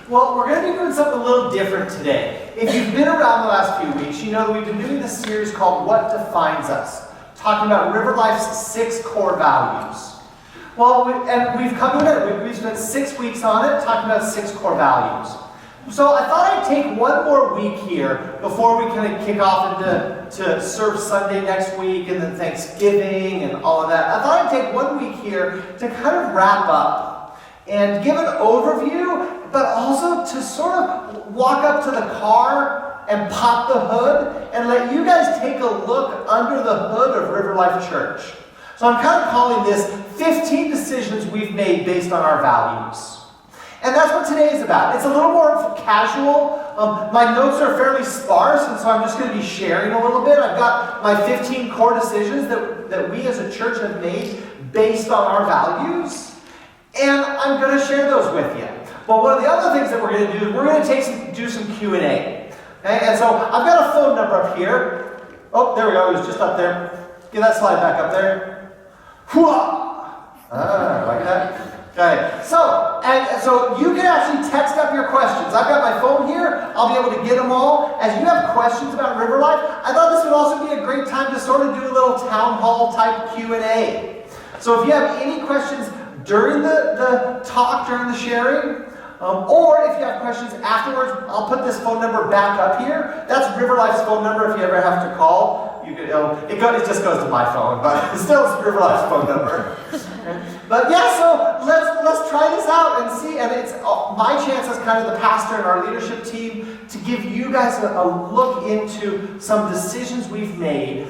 Well, we're going to be doing something a little different today. If you've been around the last few weeks, you know that we've been doing this series called What Defines Us, talking about RiverLife's 6 core values. Well, we've come to it. We've spent 6 weeks on it, talking about 6 core values. So I thought I'd take one more week here before we kind of kick off into Serve Sunday next week and then Thanksgiving and all of that. I thought I'd take 1 week here to kind of wrap up and give an overview, but also to sort of walk up to the car and pop the hood and let you guys take a look under the hood of RiverLife Church. So I'm kind of calling this 15 decisions we've made based on our values. And that's what today is about. It's a little more casual. My notes are fairly sparse, and so I'm just going to be sharing a little bit. I've got my 15 core decisions that we as a church have made based on our values, and I'm going to share those with you. But one of the other things that we're going to do is we're going to do some Q&A. Okay? And so I've got a phone number up here. Oh, there we go. It was just up there. Get that slide back up there. Hooah! Like that. Okay, so you can actually text up your questions. I've got my phone here. I'll be able to get them all. As you have questions about RiverLife, I thought this would also be a great time to sort of do a little town hall type Q&A. So if you have any questions during the talk, during the sharing, or if you have questions afterwards, I'll put this phone number back up here. That's RiverLife's phone number if you ever have to call. It just goes to my phone, but still it's RiverLife's phone number. But yeah, so let's try this out and see. And it's my chance as kind of the pastor and our leadership team to give you guys a look into some decisions we've made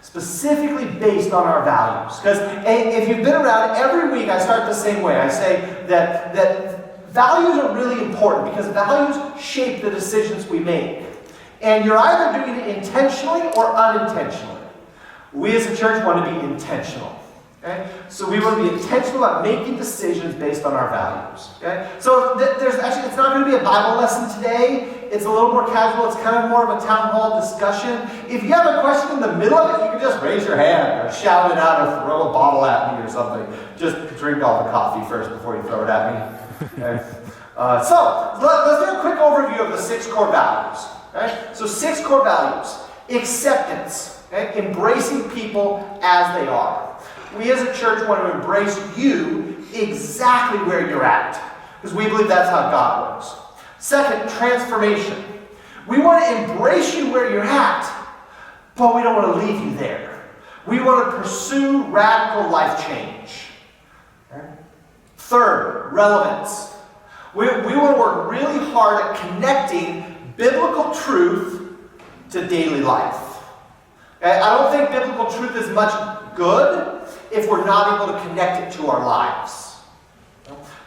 specifically based on our values. Because if you've been around, every week I start the same way. I say that values are really important because values shape the decisions we make. And you're either doing it intentionally or unintentionally. We as a church want to be intentional. Okay? So we want to be intentional about making decisions based on our values. Okay? So it's not going to be a Bible lesson today. It's a little more casual. It's kind of more of a town hall discussion. If you have a question in the middle of it, you can just raise your hand or shout it out or throw a bottle at me or something. Just drink all the coffee first before you throw it at me. Okay? So let's do a quick overview of the 6 core values. Okay? So 6 core values. Acceptance. Okay? Embracing people as they are. We as a church want to embrace you exactly where you're at. Because we believe that's how God works. Second, transformation. We want to embrace you where you're at, but we don't want to leave you there. We want to pursue radical life change. Okay? Third, relevance. We want to work really hard at connecting biblical truth to daily life. Okay? I don't think biblical truth is much good if we're not able to connect it to our lives.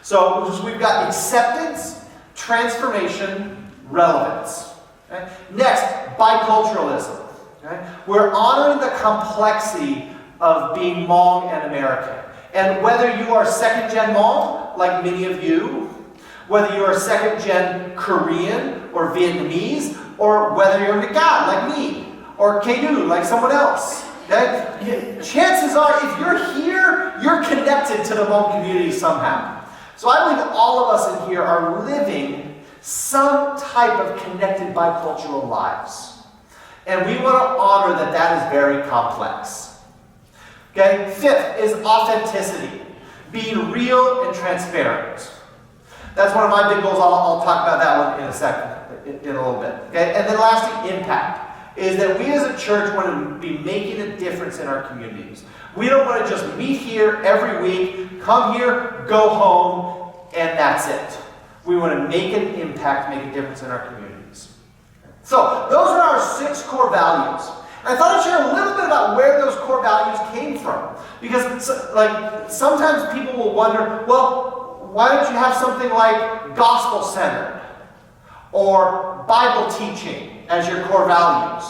So we've got acceptance, transformation, relevance. Okay? Next, biculturalism. Okay? We're honoring the complexity of being Hmong and American. And whether you are second-gen Hmong, like many of you, whether you are second-gen Korean or Vietnamese, or whether you're Nagat, like me, or Kedu, like someone else. Okay? Chances are, if you're here, you're connected to the Hmong community somehow. So I believe all of us in here are living some type of connected bicultural lives. And we want to honor that is very complex. Okay? Fifth is authenticity. Being real and transparent. That's one of my big goals. I'll talk about that one in a second, in a little bit. Okay? And then lastly, impact. Is that we as a church want to be making a difference in our communities. We don't want to just meet here every week, come here, go home, and that's it. We want to make an impact, make a difference in our communities. So, those are our 6 core values. And I thought I'd share a little bit about where those core values came from. Because sometimes people will wonder, well, why don't you have something like gospel-centered or Bible teaching as your core values?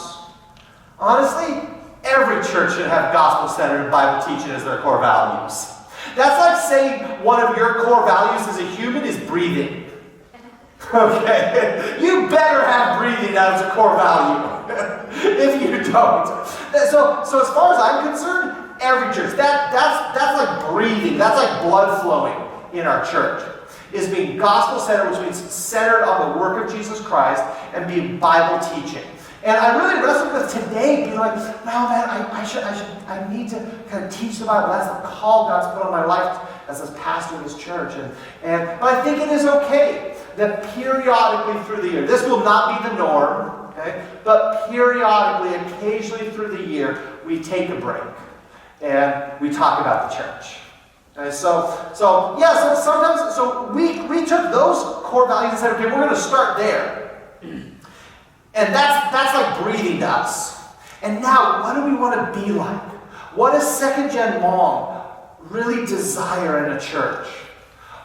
Honestly, every church should have gospel-centered Bible teaching as their core values. That's like saying one of your core values as a human is breathing. Okay? You better have breathing as a core value. If you don't. So as far as I'm concerned, every church, that's like breathing. That's like blood flowing in our church. is being gospel-centered, which means centered on the work of Jesus Christ, and being Bible teaching. And I really wrestled with today, being like, wow, man, I need to kind of teach the Bible. That's the call God's put on my life as a pastor of this church. But I think it is okay that periodically through the year, this will not be the norm, okay? But periodically, occasionally through the year, we take a break and we talk about the church. Okay, so we took those core values and said, okay, we're going to start there. And that's like breathing to us. And now, what do we want to be like? What does second-gen mom really desire in a church?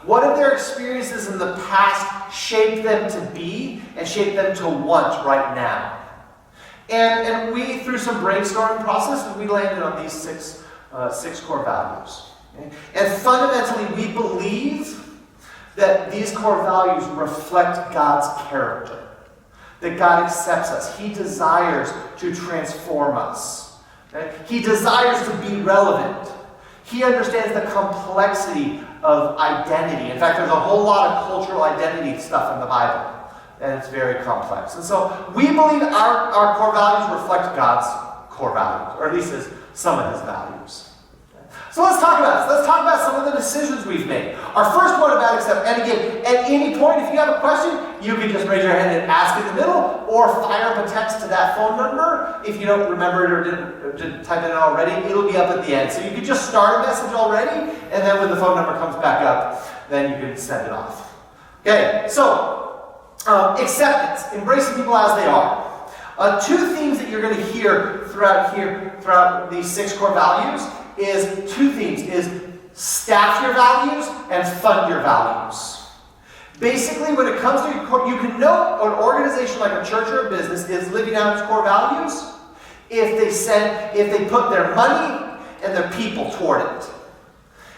What have their experiences in the past shaped them to be and shaped them to want right now? And we, through some brainstorming process, we landed on these six core values. Okay? And fundamentally, we believe that these core values reflect God's character. That God accepts us. He desires to transform us. Okay? He desires to be relevant. He understands the complexity of identity. In fact, there's a whole lot of cultural identity stuff in the Bible. And it's very complex. And so we believe our core values reflect God's core values, or at least some of his values. So let's talk about this. Let's talk about some of the decisions we've made. Our first one about accept. And again, at any point, if you have a question, you can just raise your hand and ask in the middle, or fire up a text to that phone number. If you don't remember it or didn't type it in already, it'll be up at the end. So you can just start a message already, and then when the phone number comes back up, then you can send it off. Okay, so acceptance, embracing people as they are. Two themes that you're going to hear throughout these six core values is two themes, is staff your values and fund your values. Basically, when it comes to your core, you can know an organization like a church or a business is living out its core values if they put their money and their people toward it.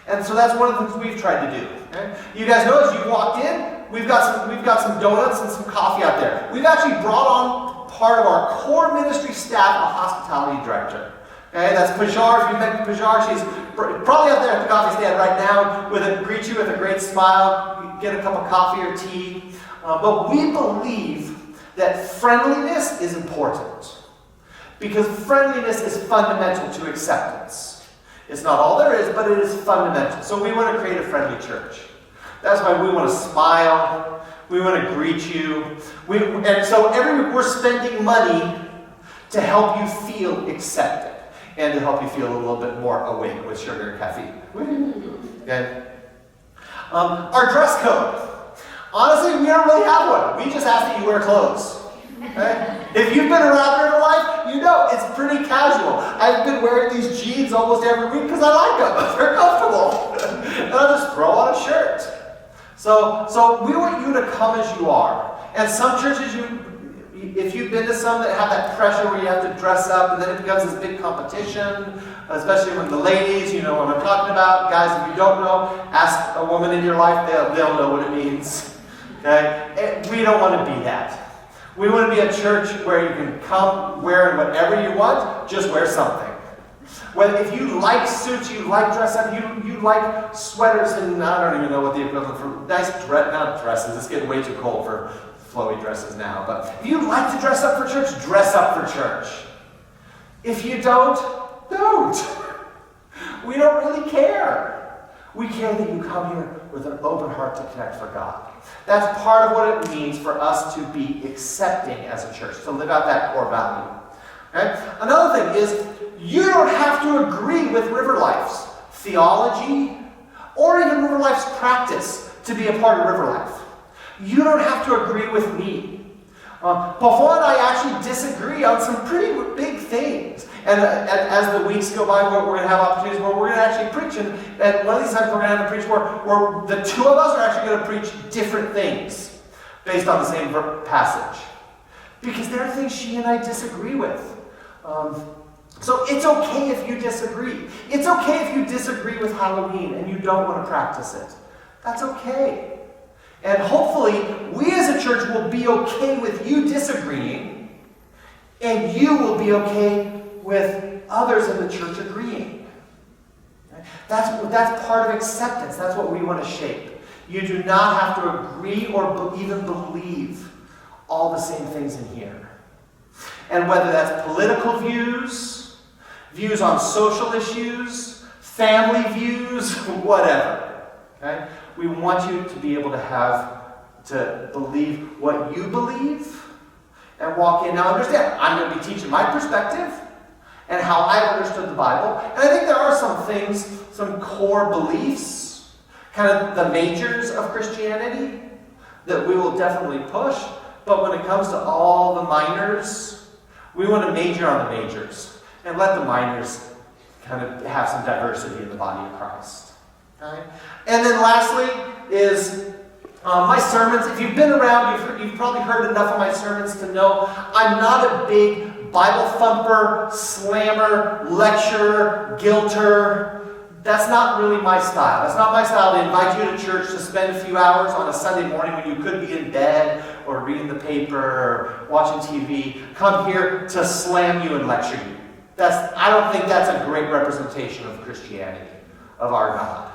And so that's one of the things we've tried to do. Okay? You guys know as you walked in, we've got some donuts and some coffee out there. We've actually brought on part of our core ministry staff, a hospitality director. Okay, that's Pajar. If you met Pajar, she's probably out there at the coffee stand right now, greet you with a great smile, get a cup of coffee or tea. But we believe that friendliness is important, because friendliness is fundamental to acceptance. It's not all there is, but it is fundamental. So we want to create a friendly church. That's why we want to smile. We want to greet you. And so every week we're spending money to help you feel accepted. And to help you feel a little bit more awake with sugar and caffeine. Okay? Our dress code. Honestly, we don't really have one. We just ask that you wear clothes. Okay? If you've been around RiverLife, you know it's pretty casual. I've been wearing these jeans almost every week because I like them. They're comfortable. And I'll just throw on a shirt. So we want you to come as you are. And some churches, if you've been to some that have that pressure where you have to dress up and then it becomes this big competition, especially with the ladies, you know what I'm talking about. Guys, if you don't know, ask a woman in your life, they'll know what it means. Okay? And we don't want to be that. We want to be a church where you can come wearing whatever you want, just wear something. Well, if you like suits, you like dress up, you like sweaters, and I don't even know what the equivalent for nice not dresses. It's getting way too cold for flowy dresses now. But if you like to dress up for church, dress up for church. If you don't. We don't really care. We care that you come here with an open heart to connect for God. That's part of what it means for us to be accepting as a church, to live out that core value. Okay? Another thing is, you don't have to agree with RiverLife's theology or even RiverLife's practice to be a part of RiverLife. You don't have to agree with me. Paul and I actually disagree on some pretty big things. And as the weeks go by, we're going to have opportunities where we're going to actually preach. And one of these times we're going to have to preach where the two of us are actually going to preach different things based on the same passage. Because there are things she and I disagree with. So it's okay if you disagree. It's okay if you disagree with Halloween and you don't want to practice it. That's okay. And hopefully, we as a church will be okay with you disagreeing, and you will be okay with others in the church agreeing. That's part of acceptance. That's what we want to shape. You do not have to agree or even believe all the same things in here. And whether that's political views, views on social issues, family views, whatever. Okay? We want you to be able to believe what you believe and walk in. Now understand, I'm going to be teaching my perspective and how I've understood the Bible. And I think there are some things, some core beliefs, kind of the majors of Christianity that we will definitely push. But when it comes to all the minors, we want to major on the majors and let the minors kind of have some diversity in the body of Christ. Okay? And then lastly is my sermons. If you've been around, you've probably heard enough of my sermons to know I'm not a big Bible thumper, slammer, lecturer, guilter. That's not really my style. That's not my style to invite you to church to spend a few hours on a Sunday morning when you could be in bed or reading the paper or watching TV. Come here to slam you and lecture you. I don't think that's a great representation of Christianity, of our God.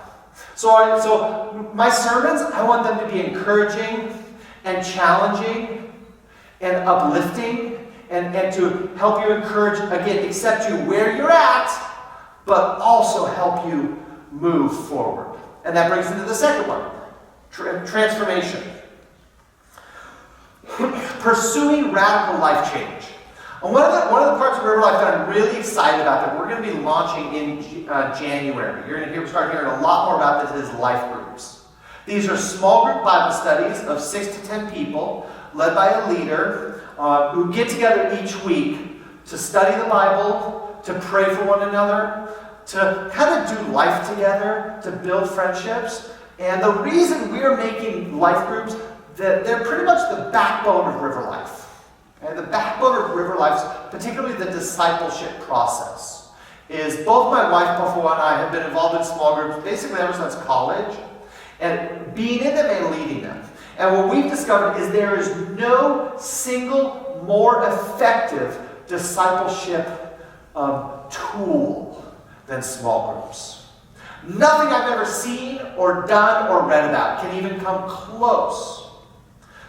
So my sermons, I want them to be encouraging and challenging and uplifting and to help you encourage, again, accept you where you're at, but also help you move forward. And that brings into the second one, transformation. Pursuing radical life change. And one of the parts of RiverLife that I'm really excited about that we're going to be launching in January, you're going to start hearing a lot more about this, is life groups. These are small group Bible studies of 6 to 10 people led by a leader who get together each week to study the Bible, to pray for one another, to kind of do life together, to build friendships. And the reason we're making life groups, that they're pretty much the backbone of RiverLife. And the backbone of RiverLife, particularly the discipleship process, is both my wife, Buffalo, and I have been involved in small groups basically ever since college, and being in them and leading them. And what we've discovered is there is no single more effective discipleship tool than small groups. Nothing I've ever seen or done or read about can even come close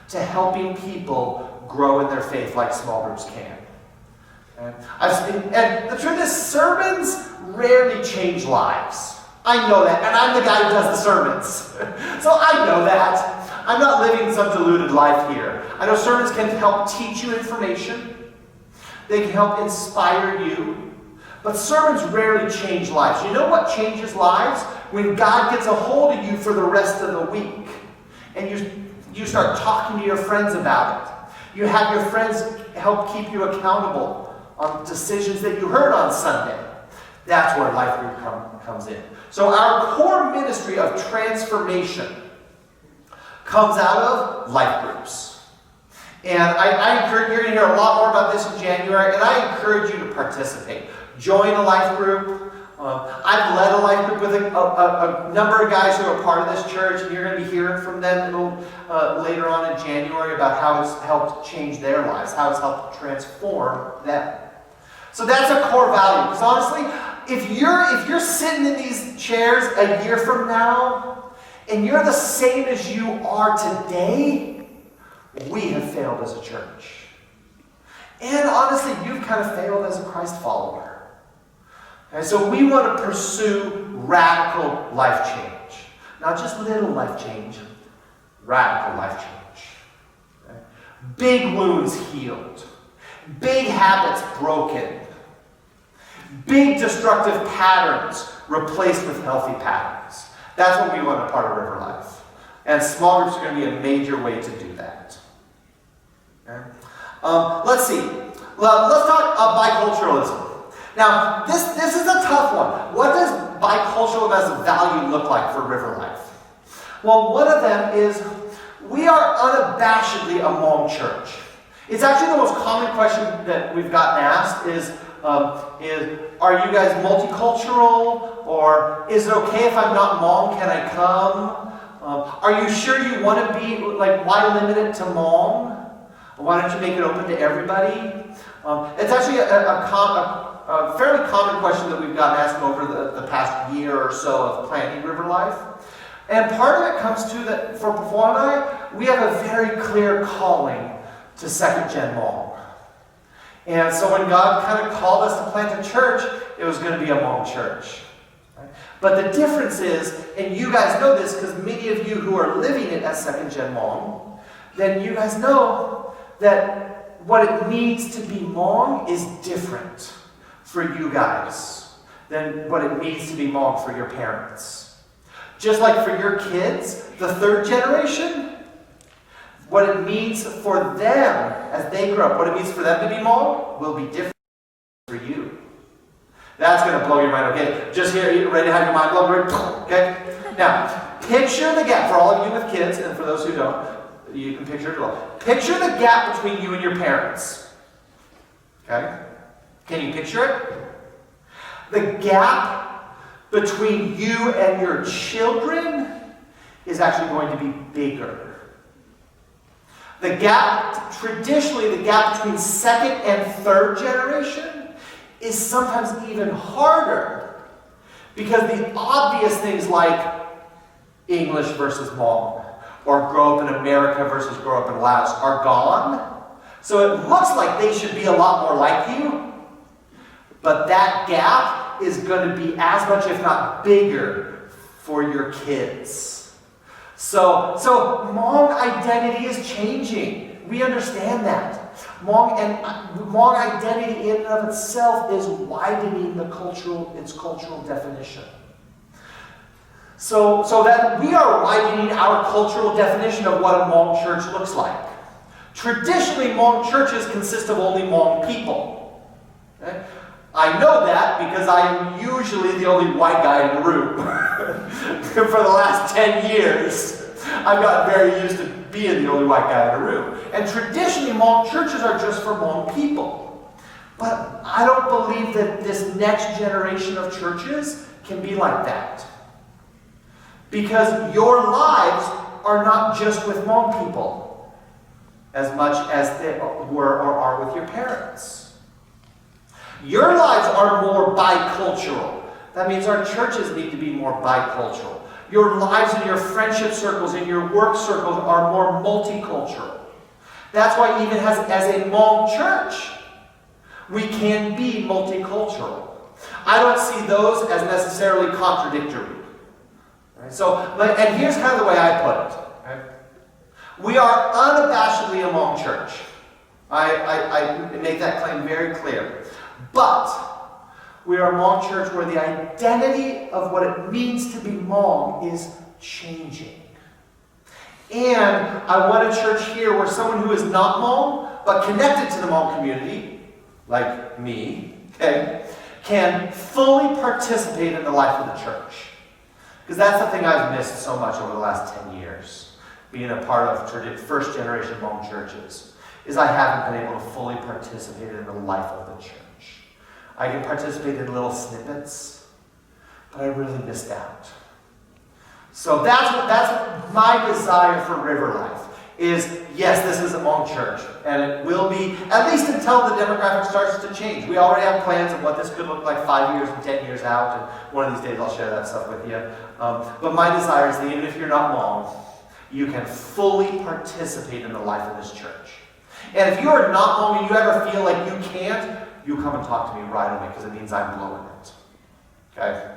to helping people grow in their faith like small groups can. And the truth is, sermons rarely change lives. I know that, and I'm the guy who does the sermons. So I know that. I'm not living some deluded life here. I know sermons can help teach you information. They can help inspire you. But sermons rarely change lives. You know what changes lives? When God gets a hold of you for the rest of the week. And you start talking to your friends about it. You have your friends help keep you accountable on decisions that you heard on Sunday. That's where life group comes in. So our core ministry of transformation comes out of life groups. And I encourage, you're going to hear a lot more about this in January, and I encourage you to participate. Join a life group. I've led a life group with a number of guys who are part of this church, and you're going to be hearing from them later on in January about how it's helped change their lives, how it's helped transform them. So that's a core value. Because honestly, if you're sitting in these chairs a year from now, and you're the same as you are today, we have failed as a church. And honestly, you've kind of failed as a Christ follower. And so we want to pursue radical life change. Not just little life change, radical life change. Okay? Big wounds healed. Big habits broken. Big destructive patterns replaced with healthy patterns. That's what we want a part of RiverLife. And small groups are going to be a major way to do that. Okay? Let's see. Let's talk biculturalism. Now, this is a tough one. What does biculturalism as a value look like for RiverLife? Well, one of them is we are unabashedly a Hmong church. It's actually the most common question that we've gotten asked is are you guys multicultural? Or is it okay if I'm not Hmong, can I come? Are you sure you want to be, why limit it to Hmong? Why don't you make it open to everybody? It's actually a fairly common question that we've gotten asked over the past year or so of planning RiverLife. And part of it comes to that for Paul and I, we have a very clear calling to second gen Hmong. And so when God kind of called us to plant a church, it was going to be a Hmong church. Right? But the difference is, and you guys know this because many of you who are living it as second gen Hmong, then you guys know that what it means to be Hmong is different for you guys than what it means to be Hmong for your parents. Just like for your kids, the third generation, what it means for them as they grow up, what it means for them to be Hmong will be different for you. That's going to blow your mind, okay? Just here, you ready to have your mind blown? Okay? Now, picture the gap, for all of you with kids, and for those who don't, you can picture it as well. Picture the gap between you and your parents. Okay? Can you picture it? The gap between you and your children is actually going to be bigger. The gap, traditionally, the gap between second and third generation is sometimes even harder because the obvious things like English versus Hmong or grow up in America versus grow up in Laos are gone. So it looks like they should be a lot more like you, but that gap is going to be as much, if not bigger, for your kids. So Hmong identity is changing. We understand that. Hmong identity in and of itself is widening its cultural definition. So that we are widening our cultural definition of what a Hmong church looks like. Traditionally, Hmong churches consist of only Hmong people. Okay? I know that because I am usually the only white guy in the room. For the last 10 years, I've gotten very used to being the only white guy in the room. And traditionally, Hmong churches are just for Hmong people. But I don't believe that this next generation of churches can be like that. Because your lives are not just with Hmong people as much as they were or are with your parents. Your lives are more bicultural. That means our churches need to be more bicultural. Your lives and your friendship circles and your work circles are more multicultural. That's why even as a Hmong church, we can be multicultural. I don't see those as necessarily contradictory. Right? And here's kind of the way I put it. Okay? We are unabashedly a Hmong church. I make that claim very clear. But we are a Hmong church where the identity of what it means to be Hmong is changing. And I want a church here where someone who is not Hmong, but connected to the Hmong community, like me, okay, can fully participate in the life of the church. Because that's the thing I've missed so much over the last 10 years, being a part of first generation Hmong churches, is I haven't been able to fully participate in the life of the church. I can participate in little snippets, but I really missed out. So that's my desire for RiverLife, is yes, this is a Hmong church, and it will be, at least until the demographic starts to change. We already have plans of what this could look like 5 years and 10 years out, and one of these days I'll share that stuff with you. But my desire is that even if you're not Hmong, you can fully participate in the life of this church. And if you are not Hmong and you ever feel like you can't, you come and talk to me right away because it means I'm blowing it. Okay?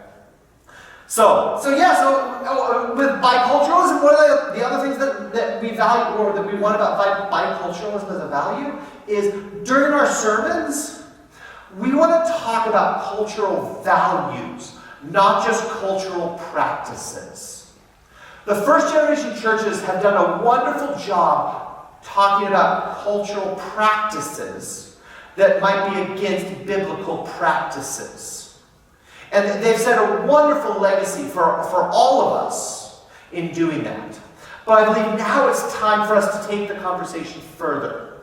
So with biculturalism, one of the other things that we value or that we want about biculturalism as a value is during our sermons, we want to talk about cultural values, not just cultural practices. The first generation churches have done a wonderful job talking about cultural practices that might be against biblical practices. And they've set a wonderful legacy for all of us in doing that. But I believe now it's time for us to take the conversation further.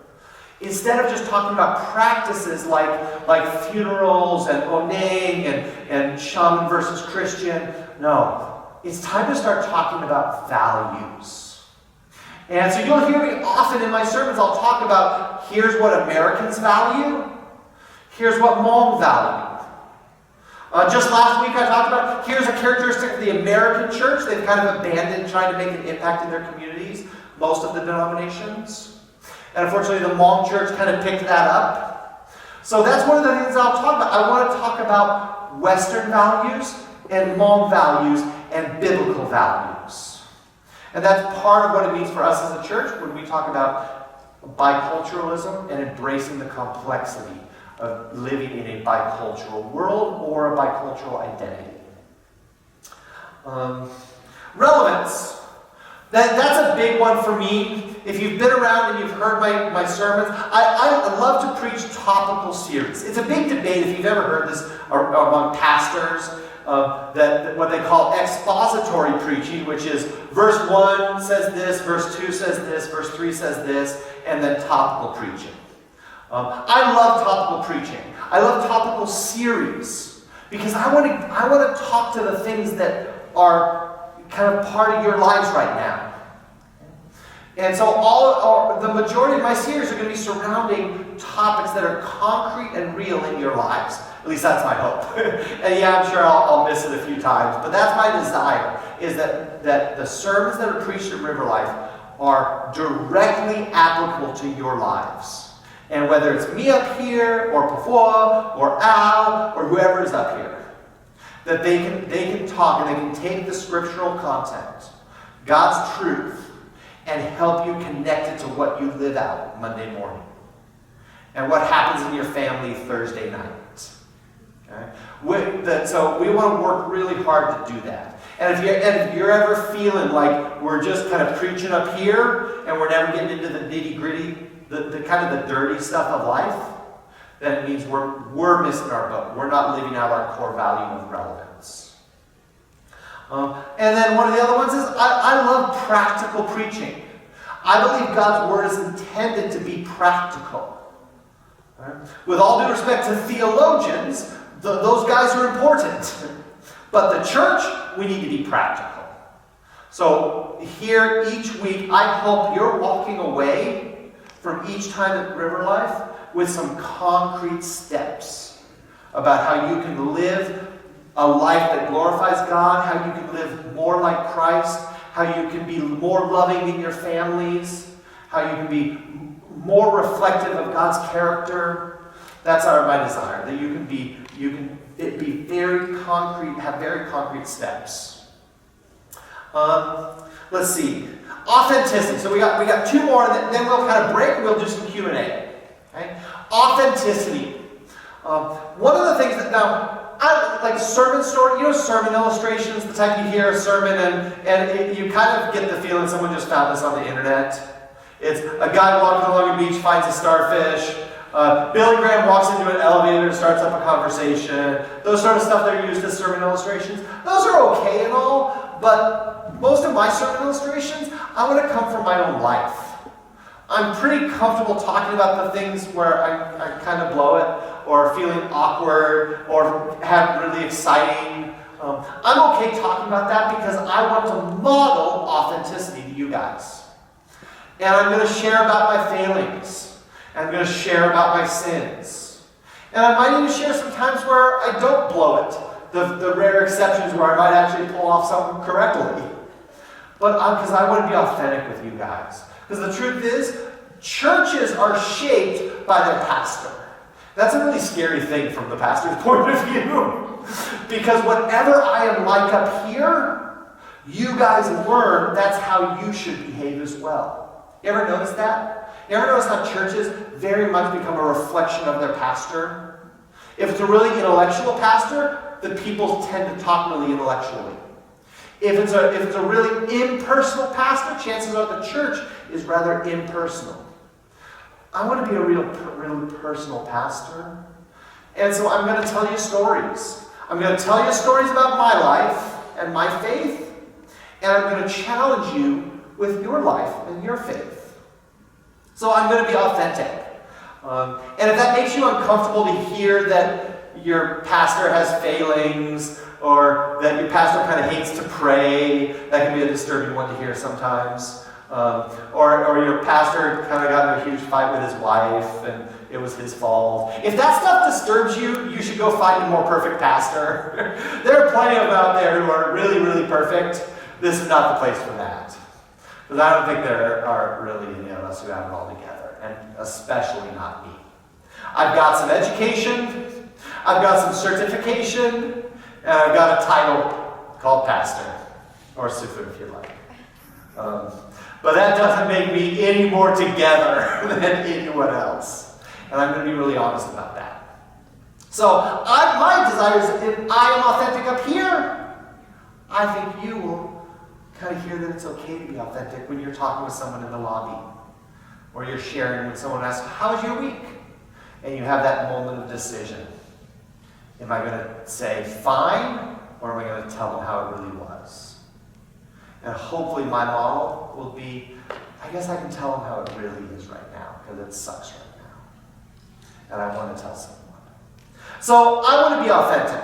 Instead of just talking about practices like funerals and oneng and shaman versus Christian, no. It's time to start talking about values. And so you'll hear me often in my sermons, I'll talk about here's what Americans value, here's what Hmong value. Just last week I talked about, here's a characteristic of the American church. They've kind of abandoned trying to make an impact in their communities, most of the denominations. And unfortunately the Hmong church kind of picked that up. So that's one of the things I'll talk about. I want to talk about Western values and Hmong values and biblical values. And that's part of what it means for us as a church when we talk about biculturalism and embracing the complexity of living in a bicultural world or a bicultural identity. Relevance. That's a big one for me. If you've been around and you've heard my sermons, I love to preach topical series. It's a big debate, if you've ever heard this among pastors, that what they call expository preaching, which is verse 1 says this, verse 2 says this, verse 3 says this, and then topical preaching. I love topical preaching. I love topical series because I want to talk to the things that are kind of part of your lives right now. And so the majority of my series are going to be surrounding topics that are concrete and real in your lives. At least that's my hope. And yeah, I'm sure I'll miss it a few times, but that's my desire, is that the sermons that are preached at RiverLife are directly applicable to your lives. And whether it's me up here, or Pafua, or Al, or whoever is up here, that they can talk and they can take the scriptural content, God's truth, and help you connect it to what you live out Monday morning. And what happens in your family Thursday night. Okay? So we want to work really hard to do that. And if you're ever feeling like we're just kind of preaching up here, and we're never getting into the nitty-gritty, the kind of the dirty stuff of life, that means we're missing our boat. We're not living out our core value of relevance. And then one of the other ones is I love practical preaching. I believe God's word is intended to be practical. Right? With all due respect to theologians, those guys are important. But the church, we need to be practical. So here each week, I hope you're walking away from each time at RiverLife with some concrete steps about how you can live a life that glorifies God, how you can live more like Christ, how you can be more loving in your families, how you can be more reflective of God's character. That's my desire, that you can be very concrete, have very concrete steps. Let's see. Authenticity. So we got two more, and then we'll kind of break and we'll do some Q&A. Okay? Authenticity. One of the things that I like sermon story, sermon illustrations, the type you hear a sermon and you kind of get the feeling someone just found this on the internet. It's a guy walking along a beach, finds a starfish. Billy Graham walks into an elevator and starts up a conversation. Those sort of stuff that are used as sermon illustrations. Those are okay and all, but most of my sermon illustrations, I want to come from my own life. I'm pretty comfortable talking about the things where I kind of blow it, or feeling awkward, or have really exciting. I'm okay talking about that because I want to model authenticity to you guys. And I'm going to share about my failings. I'm going to share about my sins. And I might even share some times where I don't blow it. The rare exceptions where I might actually pull off something correctly. But because I want to be authentic with you guys. Because the truth is, churches are shaped by their pastor. That's a really scary thing from the pastor's point of view. Because whatever I am like up here, you guys learn that's how you should behave as well. You ever notice that? You ever notice how churches very much become a reflection of their pastor? If it's a really intellectual pastor, the people tend to talk really intellectually. If it's a really impersonal pastor, chances are the church is rather impersonal. I want to be a really personal pastor. And so I'm going to tell you stories. I'm going to tell you stories about my life and my faith. And I'm going to challenge you with your life and your faith. So I'm going to be authentic. And if that makes you uncomfortable to hear that your pastor has failings, or that your pastor kind of hates to pray, that can be a disturbing one to hear sometimes. Or your pastor kind of got in a huge fight with his wife and it was his fault. If that stuff disturbs you, you should should go find a more perfect pastor. There are plenty of them out there who are really, really perfect. This is not the place for that. Because I don't think there are really any of us who have it all together, and especially not me. I've got some education, I've got some certification, and I've got a title called pastor, or Sifu if you like. But that doesn't make me any more together than anyone else. And I'm going to be really honest about that. So my desire is, if I am authentic up here, I think you will kind of hear that it's okay to be authentic when you're talking with someone in the lobby, or you're sharing when someone asks, how was your week? And you have that moment of decision. Am I going to say fine, or am I going to tell them how it really was? And hopefully my model will be, I guess I can tell them how it really is right now, because it sucks right now. And I want to tell someone. So I want to be authentic.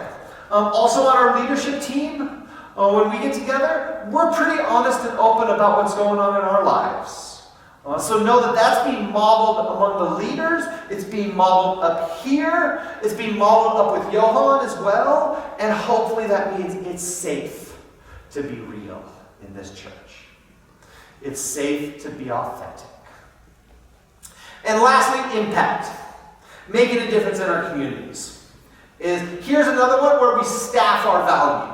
Also on our leadership team, when we get together, we're pretty honest and open about what's going on in our lives. So know that that's being modeled among the leaders. It's being modeled up here. It's being modeled up with Johan as well. And hopefully that means it's safe to be real in this church. It's safe to be authentic. And lastly, impact. Making a difference in our communities. Here's another one where we staff our value.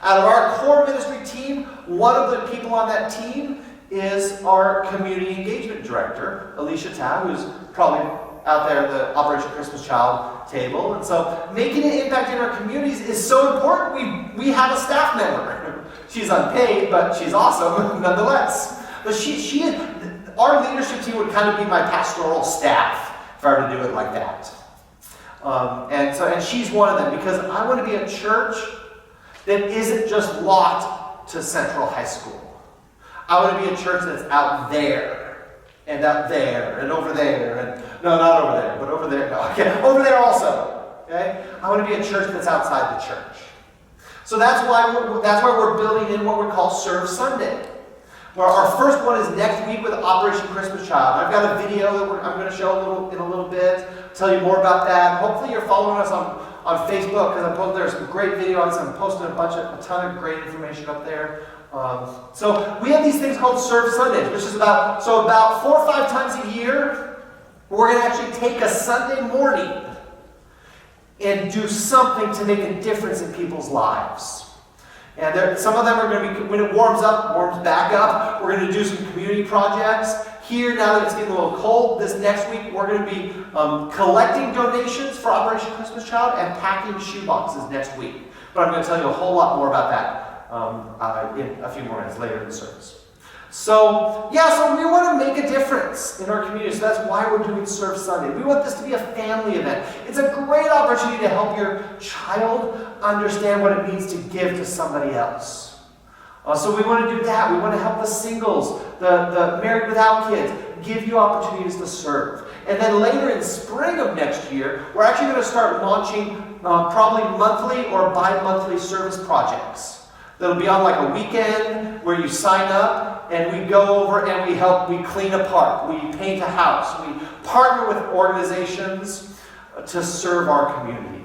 Out of our core ministry team, one of the people on that team is our community engagement director, Alicia Tao, who's probably out there at the Operation Christmas Child table. And so making an impact in our communities is so important. We have a staff member. She's unpaid, but she's awesome nonetheless. But our leadership team would kind of be my pastoral staff, if I were to do it like that. And she's one of them, because I want to be a church that isn't just locked to Central High School. I want to be a church that's out there, and out there, and over there, and no, not over there, but over there. No, okay, over there also. Okay, I want to be a church that's outside the church. So that's why we're building in what we call Serve Sunday. Well, our first one is next week with Operation Christmas Child. I've got a video that I'm going to show in a little bit, tell you more about that. Hopefully you're following us on Facebook, because there's some great videos. I'm posting a ton of great information up there. So we have these things called Serve Sundays, which is about 4 or 5 times a year, we're going to actually take a Sunday morning and do something to make a difference in people's lives. And some of them are going to be, when it warms back up, we're going to do some community projects. Here, now that it's getting a little cold, this next week, we're going to be collecting donations for Operation Christmas Child and packing shoe boxes next week. But I'm going to tell you a whole lot more about that in a few more minutes later in the service. So we want to make a difference in our community. So that's why we're doing Serve Sunday. We want this to be a family event. It's a great opportunity to help your child understand what it means to give to somebody else. So we want to do that. We want to help the singles, the married without kids, give you opportunities to serve. And then later in spring of next year, we're actually going to start launching probably monthly or bi-monthly service projects. That'll be on like a weekend where you sign up and we go over and we clean a park, we paint a house, we partner with organizations to serve our community.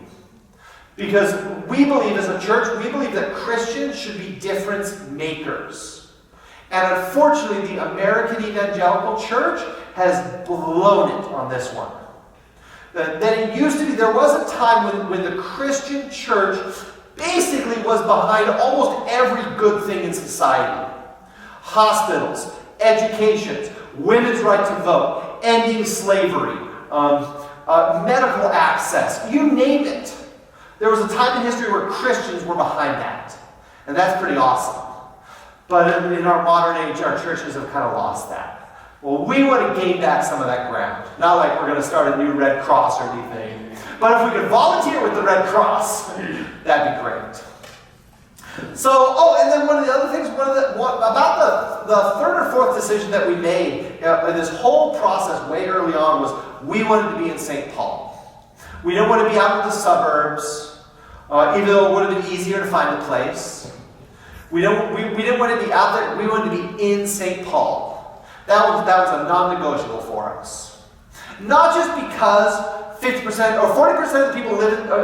Because we believe as a church, we believe that Christians should be difference makers. And unfortunately, the American evangelical church has blown it on this one. That it used to be, there was a time when the Christian church basically was behind almost every good thing in society. Hospitals, education, women's right to vote, ending slavery, medical access, you name it. There was a time in history where Christians were behind that. And that's pretty awesome. But in our modern age, our churches have kind of lost that. Well, we want to gain back some of that ground. Not like we're going to start a new Red Cross or anything. But if we could volunteer with the Red Cross, that'd be great. So, and then one of the other things, about the third or fourth decision that we made in this whole process way early on was we wanted to be in St. Paul. We didn't want to be out in the suburbs, even though it would have been easier to find a place. We didn't want to be out there. We wanted to be in St. Paul. That was a non-negotiable for us. Not just because 50% or 40% of the people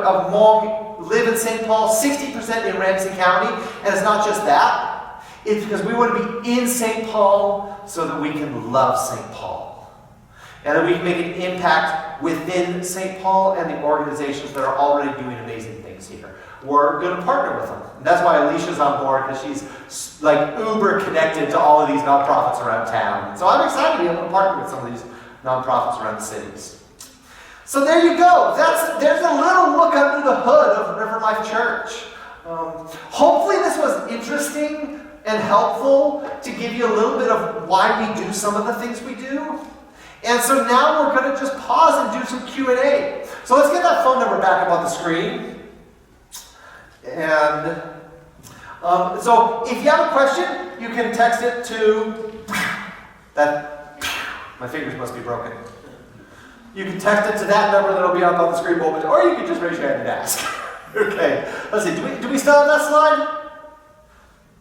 of Hmong live in St. Paul, 60% in Ramsey County, and it's not just that. It's because we want to be in St. Paul so that we can love St. Paul. And that we can make an impact within St. Paul and the organizations that are already doing amazing things here. We're going to partner with them. And that's why Alicia's on board, because she's like uber connected to all of these nonprofits around town. So I'm excited to be able to partner with some of these nonprofits around the cities. So there you go. There's a little look under the hood of RiverLife Church. Hopefully this was interesting and helpful to give you a little bit of why we do some of the things we do. And so now we're going to just pause and do some Q&A. So let's get that phone number back up on the screen. And so if you have a question, you can text it to that. My fingers must be broken. You can text it to that number that'll be up on the screen moment, or you can just raise your hand and ask. Okay, let's see. Do we still have that slide?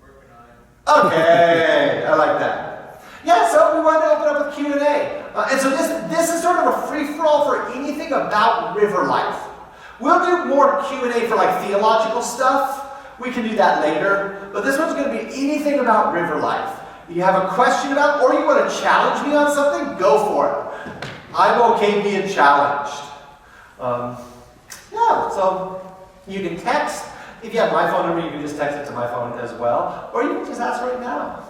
Working on it. Okay, I like that. Yeah, so we wanted to open up with Q&A. And so this is sort of a free-for-all for anything about RiverLife. We'll do more Q&A for like theological stuff. We can do that later. But this one's going to be anything about RiverLife. You have a question about, or you want to challenge me on something, go for it. I'm okay being challenged. Yeah, so you can text. If you have my phone number, you can just text it to my phone as well. Or you can just ask right now.